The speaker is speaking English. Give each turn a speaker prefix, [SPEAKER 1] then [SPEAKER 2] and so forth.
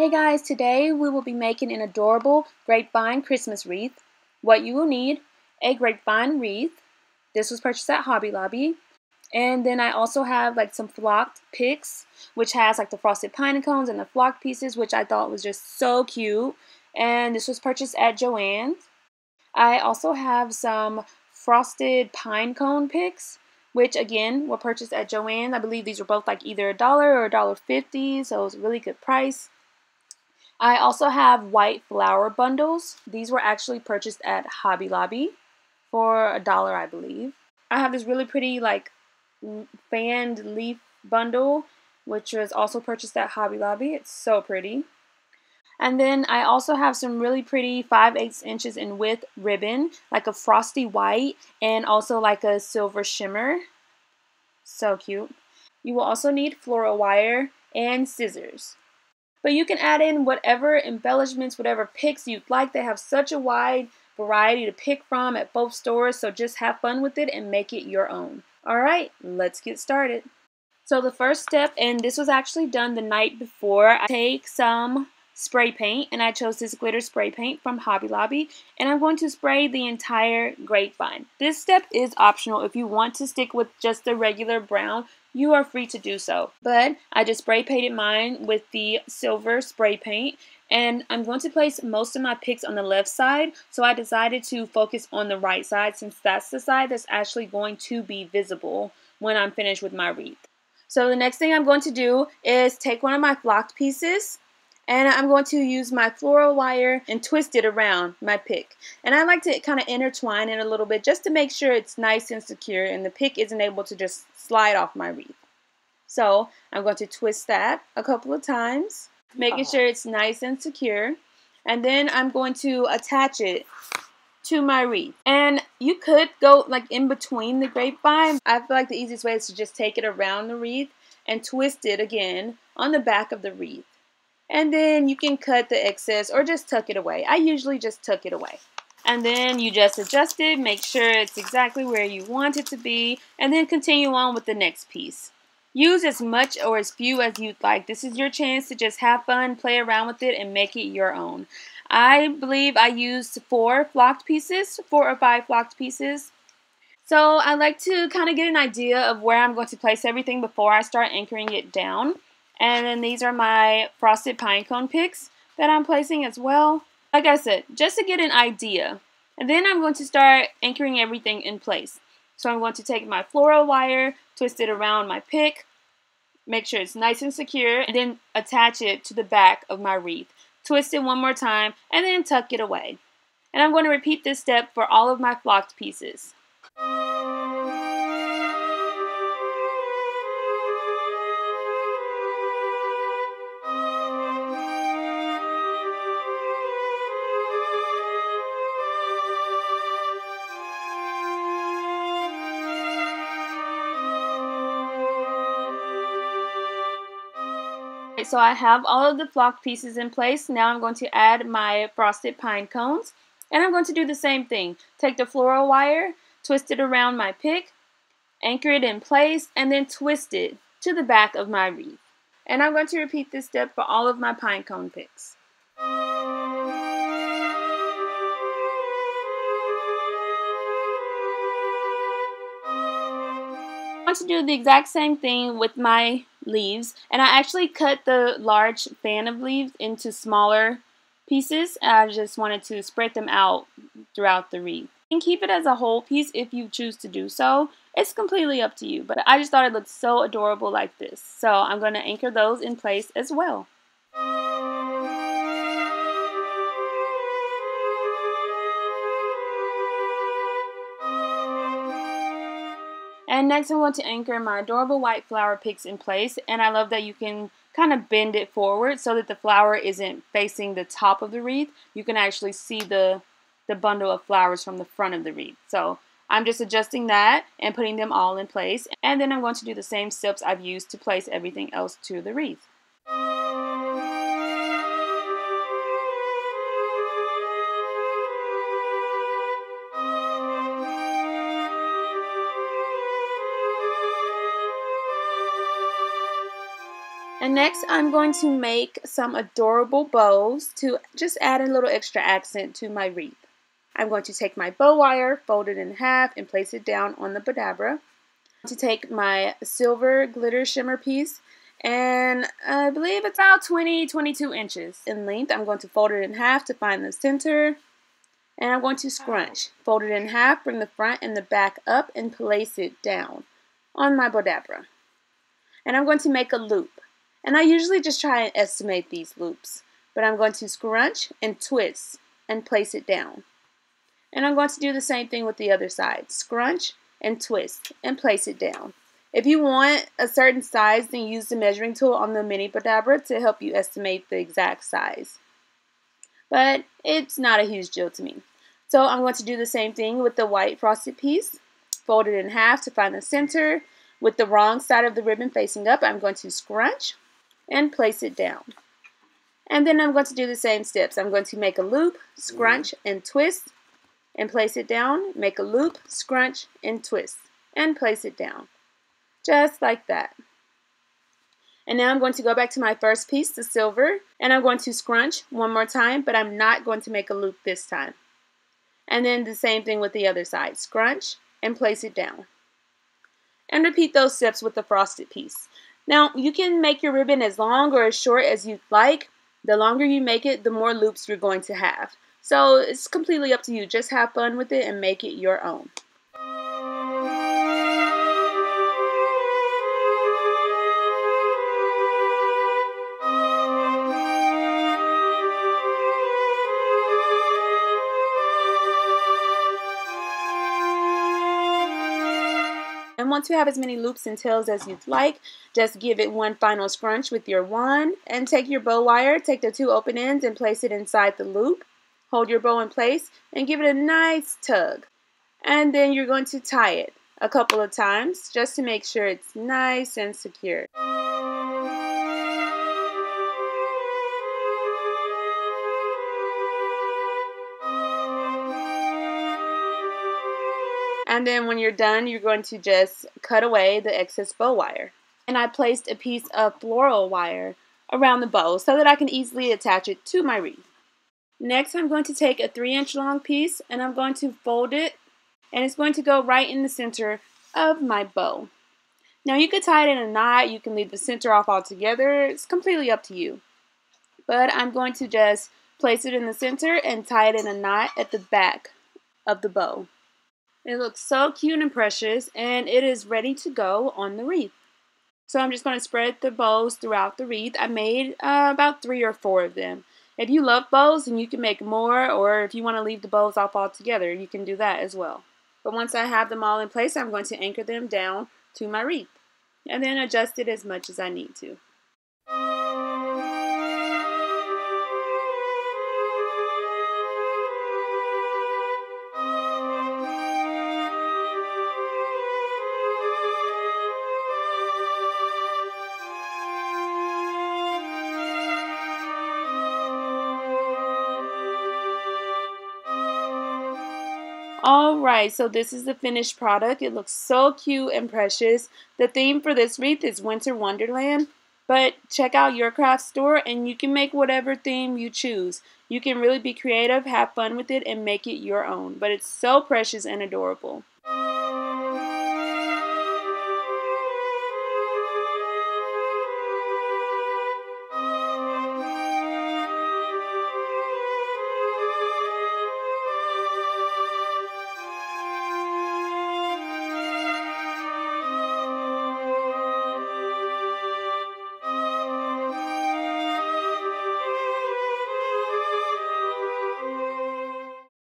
[SPEAKER 1] Hey guys, today we will be making an adorable grapevine Christmas wreath. What you will need: a grapevine wreath. This was purchased at Hobby Lobby. And then I also have like some flocked picks, which has like the frosted pine cones and the flocked pieces, which I thought was just so cute. And this was purchased at Joann's. I also have some frosted pine cone picks, which again were purchased at Joann's. I believe these were both like either $1 or $1.50, so it was a really good price. I also have white flower bundles. These were actually purchased at Hobby Lobby for $1, I believe. I have this really pretty like fanned leaf bundle, which was also purchased at Hobby Lobby. It's so pretty. And then I also have some really pretty 5/8 inches in width ribbon, like a frosty white and also like a silver shimmer. So cute. You will also need floral wire and scissors. But you can add in whatever embellishments, whatever picks you'd like. They have such a wide variety to pick from at both stores, so just have fun with it and make it your own. Alright, let's get started. So the first step, and this was actually done the night before, I take some spray paint, and I chose this glitter spray paint from Hobby Lobby, and I'm going to spray the entire grapevine. This step is optional. If you want to stick with just the regular brown, you are free to do so. But I just spray painted mine with the silver spray paint, and I'm going to place most of my picks on the left side, so I decided to focus on the right side since that's the side that's actually going to be visible when I'm finished with my wreath. So the next thing I'm going to do is take one of my flocked pieces, and I'm going to use my floral wire and twist it around my pick. And I like to kind of intertwine it a little bit just to make sure it's nice and secure and the pick isn't able to just slide off my wreath. So I'm going to twist that a couple of times, making sure it's nice and secure. And then I'm going to attach it to my wreath. And you could go like in between the grapevine. I feel like the easiest way is to just take it around the wreath and twist it again on the back of the wreath. And then you can cut the excess or just tuck it away. I usually just tuck it away. And then you just adjust it, make sure it's exactly where you want it to be, and then continue on with the next piece. Use as much or as few as you'd like. This is your chance to just have fun, play around with it, and make it your own. I believe I used 4 flocked pieces, 4 or 5 flocked pieces. So I like to kind of get an idea of where I'm going to place everything before I start anchoring it down. And then these are my frosted pine cone picks that I'm placing as well. Like I said, just to get an idea. And then I'm going to start anchoring everything in place. So I'm going to take my floral wire, twist it around my pick, make sure it's nice and secure, and then attach it to the back of my wreath. Twist it one more time, and then tuck it away. And I'm going to repeat this step for all of my flocked pieces. So I have all of the flocked pieces in place. Now I'm going to add my frosted pine cones. And I'm going to do the same thing. Take the floral wire, twist it around my pick, anchor it in place, and then twist it to the back of my wreath. And I'm going to repeat this step for all of my pine cone picks. I'm going to do the exact same thing with my leaves, and I actually cut the large fan of leaves into smaller pieces. I just wanted to spread them out throughout the wreath. You can keep it as a whole piece if you choose to do so. It's completely up to you, but I just thought it looked so adorable like this. So I'm going to anchor those in place as well. And next I'm going to anchor my adorable white flower picks in place, and I love that you can kind of bend it forward so that the flower isn't facing the top of the wreath. You can actually see the bundle of flowers from the front of the wreath. So I'm just adjusting that and putting them all in place, and then I'm going to do the same steps I've used to place everything else to the wreath. And next I'm going to make some adorable bows to just add a little extra accent to my wreath. I'm going to take my bow wire, fold it in half, and place it down on the Bodabra. To take my silver glitter shimmer piece, and I believe it's about 22 inches in length. I'm going to fold it in half to find the center, and I'm going to scrunch. Fold it in half, bring the front and the back up, and place it down on my Bodabra. And I'm going to make a loop. And I usually just try and estimate these loops, but I'm going to scrunch and twist and place it down. And I'm going to do the same thing with the other side. Scrunch and twist and place it down. If you want a certain size, then use the measuring tool on the mini Bodabra to help you estimate the exact size. But it's not a huge deal to me. So I'm going to do the same thing with the white frosted piece. Fold it in half to find the center. With the wrong side of the ribbon facing up, I'm going to scrunch and place it down. And then I'm going to do the same steps. I'm going to make a loop, scrunch, and twist, and place it down. Make a loop, scrunch, and twist, and place it down. Just like that. And now I'm going to go back to my first piece, the silver, and I'm going to scrunch one more time, but I'm not going to make a loop this time. And then the same thing with the other side. Scrunch and place it down. And repeat those steps with the frosted piece. Now, you can make your ribbon as long or as short as you'd like. The longer you make it, the more loops you're going to have. So it's completely up to you. Just have fun with it and make it your own. And once you have as many loops and tails as you'd like, just give it one final scrunch with your wand and take your bow wire, take the two open ends and place it inside the loop. Hold your bow in place and give it a nice tug. And then you're going to tie it a couple of times just to make sure it's nice and secure. And then when you're done, you're going to just cut away the excess bow wire. And I placed a piece of floral wire around the bow so that I can easily attach it to my wreath. Next, I'm going to take a 3-inch long piece and I'm going to fold it, and it's going to go right in the center of my bow. Now you could tie it in a knot, you can leave the center off altogether, it's completely up to you. But I'm going to just place it in the center and tie it in a knot at the back of the bow. It looks so cute and precious, and it is ready to go on the wreath. So I'm just going to spread the bows throughout the wreath. I made about 3 or 4 of them. If you love bows, then you can make more, or if you want to leave the bows off altogether, you can do that as well. But once I have them all in place, I'm going to anchor them down to my wreath, and then adjust it as much as I need to. Alright, so this is the finished product. It looks so cute and precious. The theme for this wreath is Winter Wonderland, but check out your craft store and you can make whatever theme you choose. You can really be creative, have fun with it, and make it your own. But it's so precious and adorable.